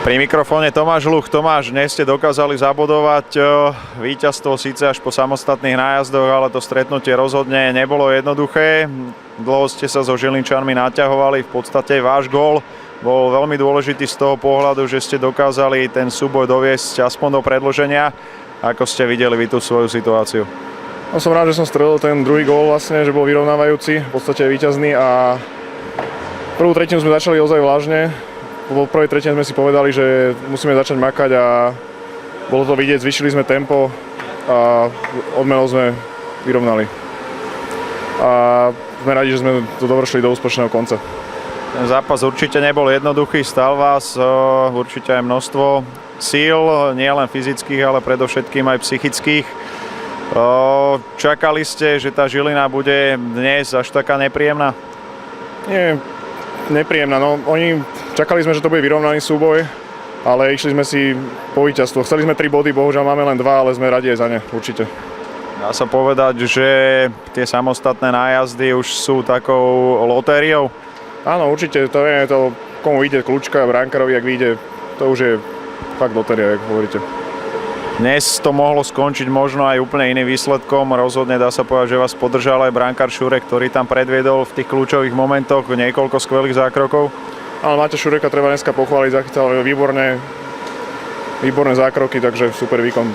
Pri mikrofóne Tomáš Luch. Tomáš, dnes ste dokázali zabodovať víťazstvo síce až po samostatných nájazdoch, ale to stretnutie rozhodne nebolo jednoduché. Dlho ste sa so Žilinčanmi naťahovali, v podstate váš gól bol veľmi dôležitý z toho pohľadu, že ste dokázali ten súboj doviesť aspoň do predĺženia. Ako ste videli vy tú svoju situáciu? No, som rád, že som strelil ten druhý gól vlastne, že bol vyrovnávajúci, v podstate víťazný a prvú tretinu sme začali ozaj vážne. Po prvej tretine sme si povedali, že musíme začať makať a bolo to vidieť, zvýšili sme tempo a odmenou sme vyrovnali. A sme radi, že sme to dovršili do úspešného konca. Ten zápas určite nebol jednoduchý, stál vás určite aj množstvo síl, nielen fyzických, ale predovšetkým aj psychických. Čakali ste, že tá Žilina bude dnes až taká nepríjemná? Nie, nepríjemná. No, čakali sme, že to bude vyrovnaný súboj, ale išli sme si po víťazstvo. Chceli sme 3 body, bohužiaľ máme len 2, ale sme radi aj za ne, určite. Dá sa povedať, že tie samostatné nájazdy už sú takou lotériou? Áno, určite, to je to, komu vyjde kľúčka, bránkarovi, ak vyjde, to už je fakt lotéria, ako hovoríte. Dnes to mohlo skončiť možno aj úplne iným výsledkom. Rozhodne dá sa povedať, že vás podržal aj brankár Šurek, ktorý tam predviedol v tých kľúčových momentoch niekoľko skvelých zákrokov. Ale Máťa Šureka treba dneska pochváliť, zachytal výborné zákroky, takže super výkon.